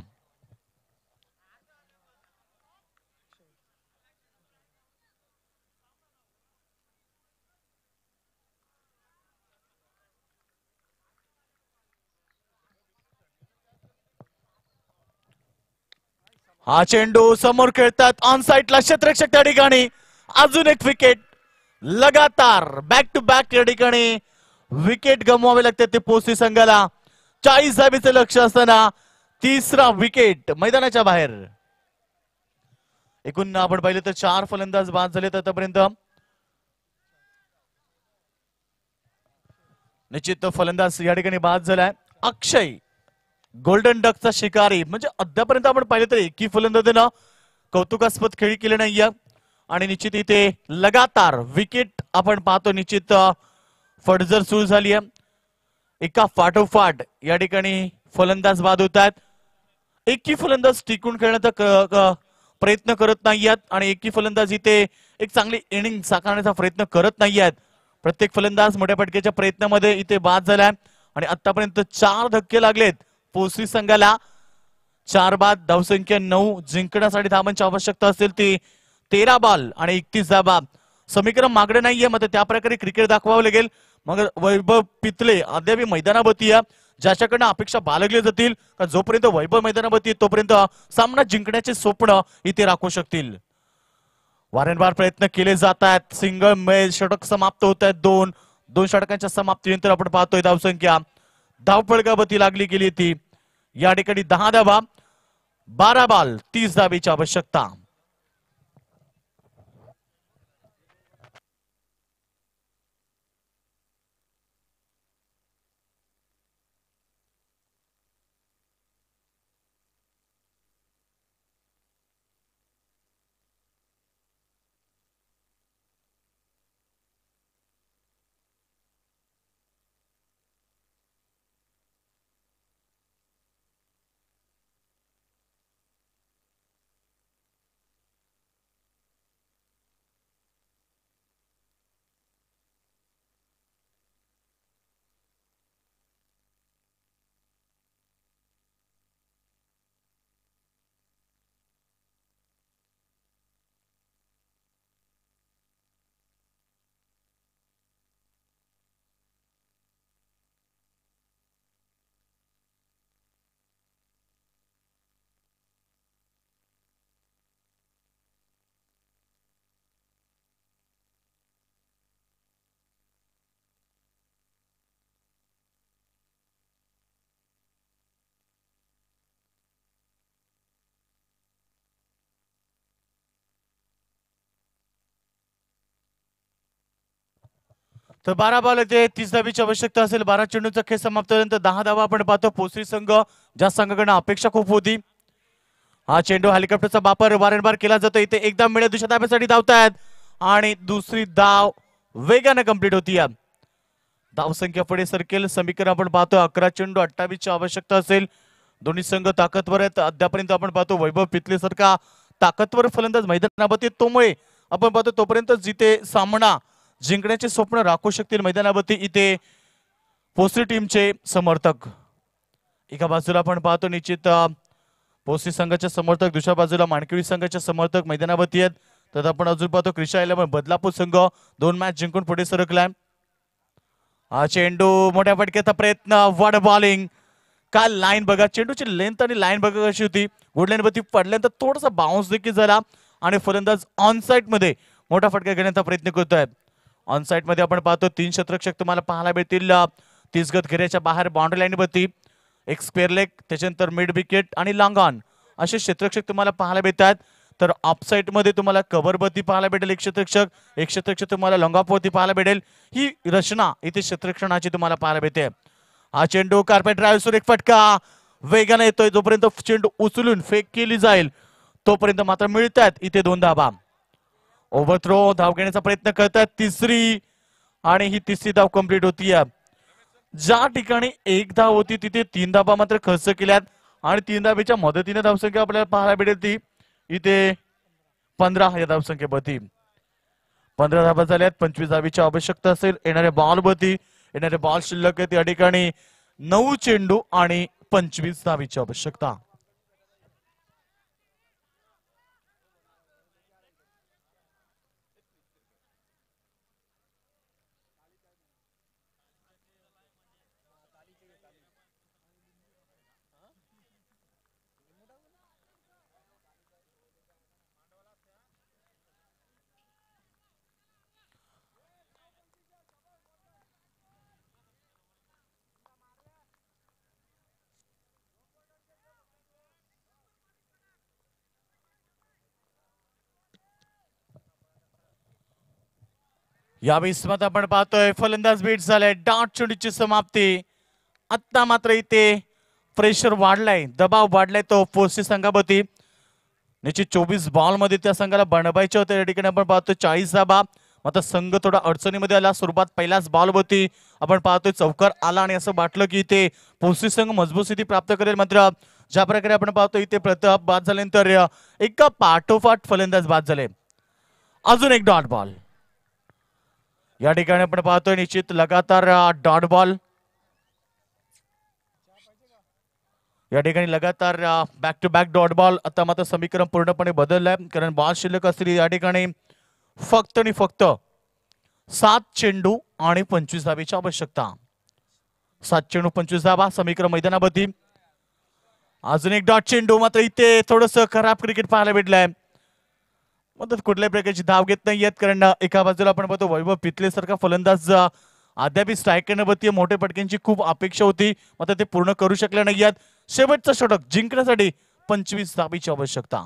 हा चेंडू समोर खेळतात ऑन साइडला क्षेत्ररक्षक त्या ठिकाणी. अजून एक विकेट लगातार बॅक टू बॅक या ठिकाणी विकेट गमवावे लागतात ते पोस्टी संघाला. 40 धावेचं लक्ष असताना 3रा विकेट मैदानाच्या बाहेर. एकूण आपण पाहिलं तर 4 फलंदाज बाद झालेत आतापर्यंत. निश्चित फलंदाज या ठिकाणी बाद झालाय. अक्षय गोल्डन डकचा शिकारी म्हणजे अद्यापर्यंत आपण पाहिलं तर एकही फलंदाजानं कौतुकास्पद खेळी केली नाहीये आणि निश्चित इथे लगातार विकेट आपण पाहतो. निश्चित फडजर सुरू झाली आहे. एका फाटोफाट या ठिकाणी फलंदाज बाद होत आहेत. एकही फलंदाज टिकून खेळण्याचा प्रयत्न करत नाहीयेत आणि एकही फलंदाज इथे एक चांगली इनिंग साकारण्याचा प्रयत्न करत नाहीयेत. प्रत्येक फलंदाज मोठ्या फटक्याच्या प्रयत्नामध्ये इथे बाद झालाय आणि आतापर्यंत 4 धक्के लागलेत पोस्टी संघाला. 4 बाद, धावसंख्या 9. जिंकण्यासाठी धावांची आवश्यकता असेल ती 13 बॉल आणि 31 धावा. समीकरण मागणं नाहीये मात्र त्या प्रकारे क्रिकेट दाखवावं लागेल. मग वैभव पितले अद्याप मैदानावरती आहे. ज्याच्याकडनं अपेक्षा बाळगल्या जातील का जोपर्यंत वैभव मैदानावरती तोपर्यंत सामना जिंकण्याचे स्वप्न इथे राखू शकतील. वारंवार प्रयत्न केले जात आहेत. सिंगल मेल षटक समाप्त होत आहेत. 2 षटकांच्या समाप्तीनंतर आपण पाहतोय धावसंख्या धावपळकावरती लागली गेली ती या ठिकाणी 10 धावा. 12 बॉल 30 धावेची आवश्यकता. तर 12 बॉल येते 30 धाबीची आवश्यकता असेल. 12 चेंडूचा खेळ समाप्त झाल्यानंतर 10 धावा आपण पाहतो. पोसरी संघ ज्या संघाकडनं अपेक्षा खूप होती. हा चेंडू हेलिकॉप्टरचा वापर वारंवार केला जातो. इथे एकदा मिळेल दुसऱ्या धाब्यासाठी धावतायत आणि दुसरी धाव वेगाने कंप्लीट होती. धावसंख्या पुढे सरकेल. समीकरण आपण पाहतो 11 चेंडू 28 ची आवश्यकता असेल. दोन्ही संघ ताकदवर आहेत. अद्यापर्यंत आपण पाहतो वैभव पितले सारखा ताकदवर फलंदाज मैदानावरती, तोमुळे आपण पाहतो तोपर्यंत जिथे सामना जिंकण्याचे स्वप्न राखू शकतील मैदानावरती इथे पोसरी टीमचे समर्थक. एका बाजूला आपण पाहतो निश्चित पोसरी संघाचे समर्थक, दुसऱ्या बाजूला माणकिवली संघाचे समर्थक मैदानावरती आहेत. तर आपण अजून पाहतो क्रिशा 11 बदलापूर संघ 2 मॅच जिंकून पुढे सरकलाय. हा चेंडू मोठ्या फटक्याचा प्रयत्न, वॉड बॉलिंग. काल लाईन बघा, चेंडूची लेंथ आणि लाईन बघा कशी होती. गुड लाईन वरती पडल्यानंतर थोडासा बाउन्स देखील झाला आणि फलंदाज ऑन साइड मध्ये मोठा फटका घेण्याचा प्रयत्न करतोय. ऑन साइड मध्ये आपण पाहतो 3 क्षेत्ररक्षक तुम्हाला पाहायला मिळतील. 30 गज घेऱ्याच्या बाहेर बाउंड्री लाईन वरती एक स्क्वेअर लेग, त्याच्यानंतर मिड विकेट आणि लॉंग ऑन असे क्षेत्ररक्षक तुम्हाला पाहायला मिळतात. तर ऑफ साइड मध्ये तुम्हाला कव्हर वरती पाहायला भेटेल एक क्षेत्ररक्षक तुम्हाला लॉंग ऑफ वरती पाहायला भेटेल. ही रचना इथे क्षेत्ररक्षणाची तुम्हाला पाहायला मिळते. हा चेंडू कार्पेट ड्राईव्ह सुरेख फटका वेगाने येतोय. जोपर्यंत चेंडू उचलून फेक केली जाईल तोपर्यंत मात्र मिळतात इथे 2 धावा. ओव्हरथ्रो धाव घेण्याचा प्रयत्न करतात तिसरी, आणि ही तिसरी धाव कंप्लीट होती. ज्या ठिकाणी 1 धाव होती तिथे 3 धावा मात्र खर्च केल्यात आणि 3 धावेच्या मदतीने धावसंख्या आपल्याला पाहायला भेटेल ती इथे 15 या धावसंख्येवरती. 15 धावा झाल्यात. 25 धावीची आवश्यकता असेल. येणाऱ्या बॉल शिल्लक आहेत या ठिकाणी 9 चेंडू आणि 25 धावीची आवश्यकता. या विस्मात आपण पाहतोय फलंदाज बीट झालाय. डाट चेंडूची समाप्ती. आता मात्र इथे प्रेशर वाढलाय, दबाव वाढलाय तो पोसरी संघावरती. निश्चित 24 बॉल मध्ये त्या संघाला बनवायचे होते. या ठिकाणी आपण पाहतोय 40 धावा. मात्र संघ थोडा अडचणीमध्ये आला. सुरुवात पहिल्याच बॉल वरती आपण पाहतोय चौकार आला आणि असं वाटलं की इथे पोसरी संघ मजबूत स्थिती प्राप्त करेल. मात्र ज्या प्रकारे आपण पाहतो इथे प्रताप बाद झाल्यानंतर एका पाठोपाठ फलंदाज बाद झाले. अजून एक डॉट बॉल. या ठिकाणी आपण पाहतोय निश्चित लगातार डॉट बॉल. या ठिकाणी लगातार back to back dot ball. आता मात्र समीकरण पूर्णपणे बदललंय कारण बॉल शिल्लक असतील या ठिकाणी फक्त आणि फक्त 7 चेंडू आणि 25 धावेची आवश्यकता. 7 चेंडू 25 धावा समीकरण मैदानावरती. अजून एक डॉट चेंडू. मात्र इथे थोडस खराब क्रिकेट पाहायला भेटलंय. मतलब कुठल्याही प्रकारची धाव घेत नाहीयेत कारण एका बाजूला आपण पाहतो वैभव पितले सारखा फलंदाज अद्याप स्ट्राईक करण्यावरती मोठ्या फटक्यांची खूप अपेक्षा होती. मात्र ते पूर्ण करू शकले नाहीयेत. शेवटचं षटक जिंकण्यासाठी 25 धावेची आवश्यकता.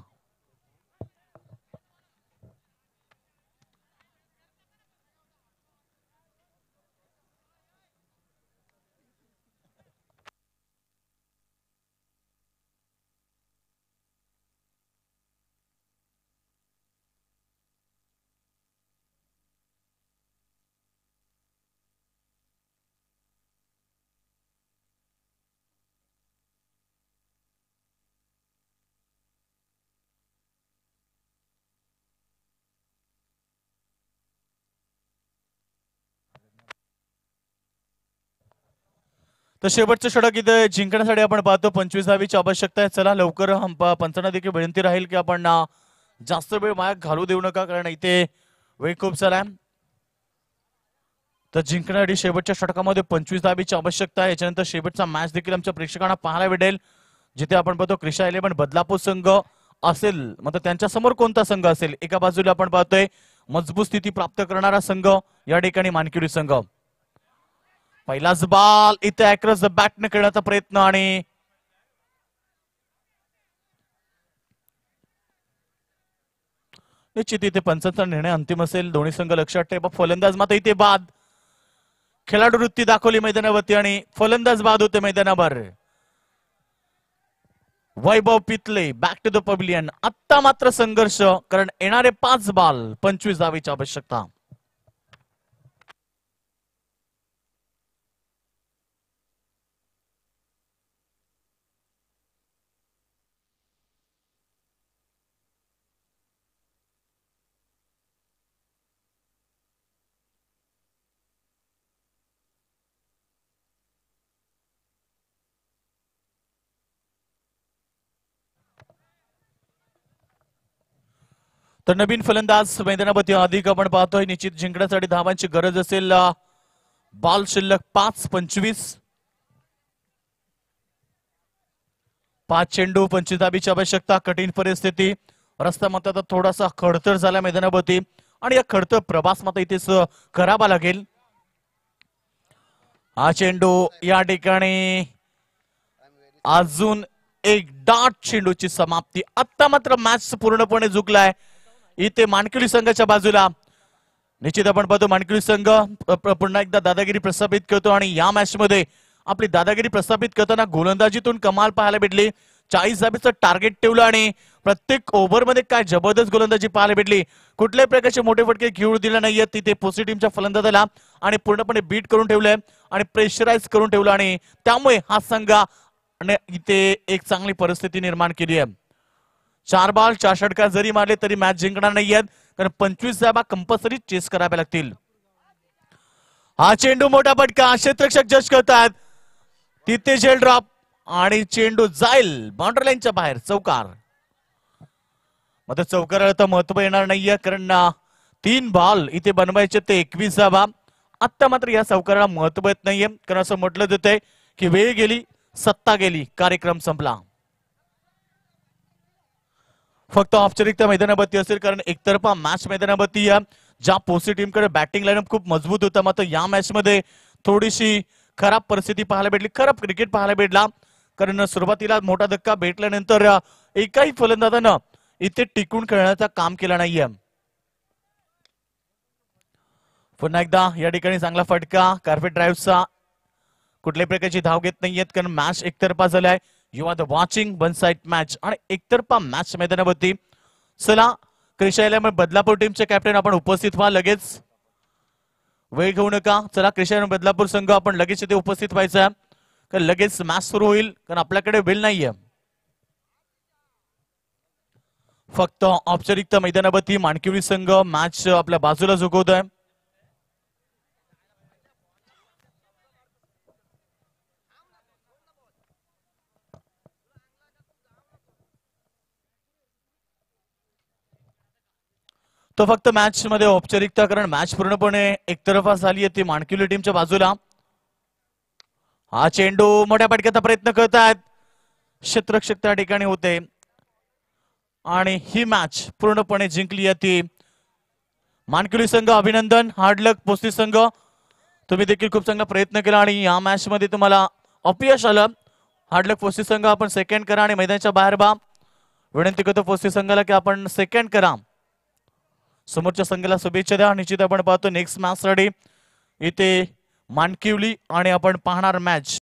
तर शेवटचं षटक इथे जिंकण्यासाठी आपण पाहतो 25 धावेची आवश्यकता आहे. चला लवकर पंचांना देखील विनंती राहील की आपण जास्त वेळ माया घालू देऊ नका कारण इथे वेळ खूप झालाय. तर जिंकण्यासाठी शेवटच्या षटकामध्ये 25 धावेची आवश्यकता आहे. याच्यानंतर शेवटचा मॅच देखील आमच्या प्रेक्षकांना पाहायला भेटेल जिथे आपण पाहतो क्रिशा 11 बदलापूर संघ असेल. मात्र त्यांच्या समोर कोणता संघ असेल. एका बाजूला आपण पाहतोय मजबूत स्थिती प्राप्त करणारा संघ या ठिकाणी मानकिवली संघ. पहिलाच बॉल इथे अक्रॉस द बॅटने खेळण्याचा प्रयत्न आणि निश्चित इथे पंचांचा निर्णय अंतिम असेल. दोन्ही संघ लक्षात ठेवा. फलंदाज मात्र इथे बाद. खेळाडू वृत्ती दाखवली मैदानावरती आणि फलंदाज बाद होते मैदानावर. वैभव Pitle back to the pavilion. आत्ता मात्र संघर्ष, कारण येणारे 5 बॉल 25 धावेची आवश्यकता. तर नवीन फलंदाज मैदानावरती अधिक आपण पाहतोय. निश्चित जिंकण्यासाठी धावांची गरज असेल. बॉल शिल्लक 5-25. 5 चेंडू 25 धाबीची आवश्यकता. कठीण परिस्थिती. रस्ता मात्र आता थोडासा खडतर झाला मैदानावरती आणि या खडतर प्रवास मात्र इथेच करावा लागेल. हा चेंडू या ठिकाणी अजून एक डाट चेंडूची समाप्ती. आता मात्र मॅच पूर्णपणे झुकलाय इथे मानकिवली संघाच्या बाजूला. निश्चित आपण पाहतो मानकिवली संघ पुन्हा एकदा दादागिरी प्रस्थापित करतो आणि या मॅच मध्ये आपली दादागिरी प्रस्थापित करताना गोलंदाजीतून कमाल पाहायला भेटली. 40 धाबीचं टार्गेट ठेवलं आणि प्रत्येक ओव्हरमध्ये काय जबरदस्त गोलंदाजी पाहायला भेटली. कुठल्याही प्रकारचे मोठे फटके घेऊ दिले नाहीयेत तिथे पोसी टीमच्या फलंदाजाला आणि पूर्णपणे बीट करून ठेवलंय आणि प्रेशराईज करून ठेवलं आणि त्यामुळे हा संघ इथे एक चांगली परिस्थिती निर्माण केली आहे. 4 बॉल 4 षटकार जरी मारले तरी मॅच जिंकणार नाहीयेत, कारण 25 धाबा कंपल्सरी चेस कराव्या लागतील. हा चेंडू मोठा फटका क्षेत्ररक्षक जज करतात. तिथे झेल ड्रॉप आणि चेंडू जाईल बाउंड्री लाईनच्या बाहेर. चौकार. मात्र चौकाराला तर महत्व येणार नाहीये, कारण 3 बॉल इथे बनवायचे ते 21 धाबा. आता मात्र या चौकाराला महत्व येत नाहीये, कारण असं म्हटलं जातंय की वेळ गेली सत्ता गेली, कार्यक्रम संपला. फक्त औपचारिकता मैदानावरती असेल, कारण एकतर्फा मॅच मैदानावरती ज्या पोसी टीमकडे बॅटिंग लाईनअप खूप मजबूत होता, मात्र या मॅच मध्ये थोडीशी खराब परिस्थिती पाहायला भेटली. खराब क्रिकेट पाहायला भेटला, कारण सुरुवातीला मोठा धक्का भेटल्यानंतर एकाही फलंदाजानं इथे टिकून खेळण्याचं काम केलं नाहीये. पुन्हा एकदा या ठिकाणी चांगला फटका कार्पेट ड्राईव्हचा. कुठल्याही प्रकारची धाव घेत नाहीयेत, कारण मॅच एकतर्फा झालाय. You are the watching one side match आणि एकतर्फा मॅच मैदानावरती. चला क्रिशाईला बदलापूर टीमचे कॅप्टन आपण उपस्थित व्हा लगेच, वेळ घेऊ नका. चला क्रिशाईला बदलापूर संघ आपण लगेच इथे उपस्थित व्हायचा, कारण लगेच मॅच सुरू होईल, कारण आपल्याकडे वेळ नाहीये. फक्त औपचारिकता मैदानावरती मानकिवली संघ मॅच आपल्या बाजूला झुकवतोय. तो फक्त मॅच मध्ये औपचारिकता, कारण मॅच पूर्णपणे एकतर्फा झाली आहे ती मानकिवली टीमच्या बाजूला. हा चेंडू मोठ्या फटक्याचा प्रयत्न करतायत क्षेत्ररक्षक त्या ठिकाणी होते आणि ही मॅच पूर्णपणे जिंकली आहे ती मानकिवली संघ. अभिनंदन. हार्डलक पोस्ती संघ, तुम्ही देखील खूप चांगला प्रयत्न केला आणि या मॅच मध्ये तुम्हाला अपयश आलं. हार्डलक पोस्ती संघ आपण सेकंड करा आणि मैदानाच्या बाहेर बा. विनंती करतो पोस्ती संघाला की आपण सेकंड करा. समोरच्या संघाला शुभेच्छा द्या. निश्चित आपण पाहतो नेक्स्ट मॅच साठी इथे मानकिवली आणि आपण पाहणार मॅच